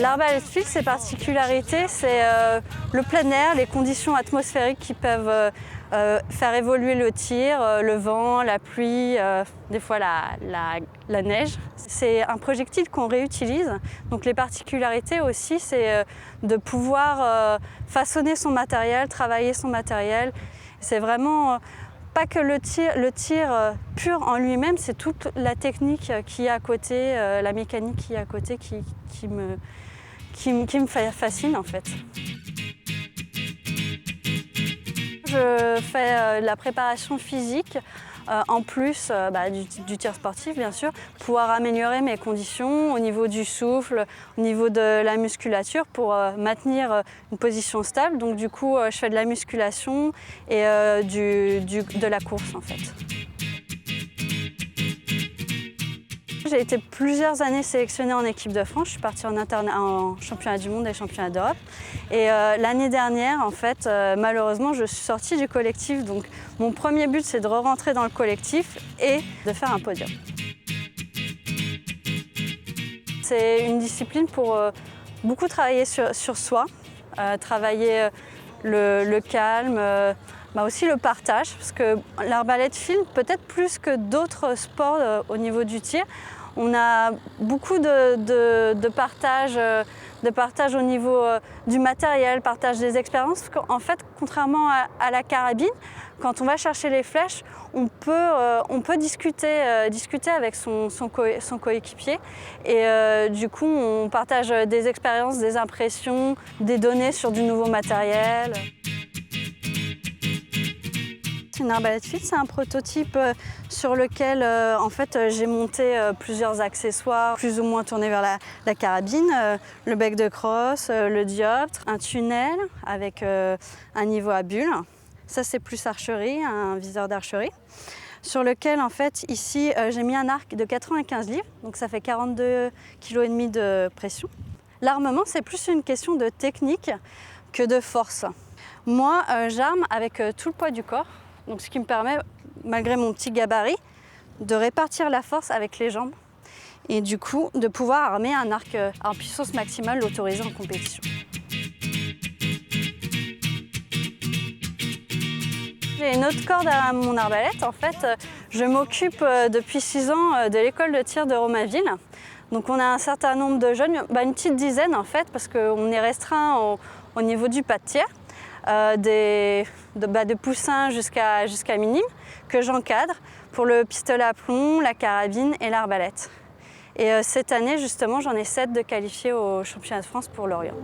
L'arbalète field, ses particularités, c'est le plein air, les conditions atmosphériques qui peuvent faire évoluer le tir, le vent, la pluie, des fois la neige. C'est un projectile qu'on réutilise. Donc les particularités aussi, c'est de pouvoir façonner son matériel, travailler son matériel. C'est vraiment pas que le tir pur en lui-même, c'est toute la technique qui est à côté, la mécanique qui est à côté qui me fascine en fait. Je fais la préparation physique, en plus du tir sportif bien sûr, pour pouvoir améliorer mes conditions au niveau du souffle, au niveau de la musculature pour maintenir une position stable. Donc du coup je fais de la musculation et de la course en fait. J'ai été plusieurs années sélectionnée en équipe de France. Je suis partie en championnat du monde et championnat d'Europe. Et l'année dernière, en fait, malheureusement, je suis sortie du collectif. Donc, mon premier but, c'est de re-rentrer dans le collectif et de faire un podium. C'est une discipline pour beaucoup travailler sur soi, travailler le calme, aussi le partage, parce que l'arbalète field, peut-être plus que d'autres sports au niveau du tir, on a beaucoup de partage au niveau du matériel, partage des expériences. Parce qu'en fait, contrairement à la carabine, quand on va chercher les flèches, on peut discuter avec son coéquipier. Et du coup, on partage des expériences, des impressions, des données sur du nouveau matériel. Une arbalète field, c'est un prototype sur lequel en fait, j'ai monté plusieurs accessoires plus ou moins tournés vers la carabine, le bec de crosse, le dioptre, un tunnel avec un niveau à bulles. Ça c'est plus archerie, un viseur d'archerie, sur lequel en fait ici j'ai mis un arc de 95 livres, donc ça fait 42,5 kg de pression. L'armement c'est plus une question de technique que de force. Moi j'arme avec tout le poids du corps. Donc, ce qui me permet, malgré mon petit gabarit, de répartir la force avec les jambes et du coup de pouvoir armer un arc en puissance maximale autorisé en compétition. J'ai une autre corde à mon arbalète. En fait, je m'occupe depuis 6 ans de l'école de tir de Romainville. Donc on a un certain nombre de jeunes, une petite dizaine en fait, parce qu'on est restreint au niveau du pas de tir. De poussins jusqu'à minime, que j'encadre pour le pistolet à plomb, la carabine et l'arbalète. Et cette année, justement, j'en ai 7 de qualifiés au championnat de France pour Lorient.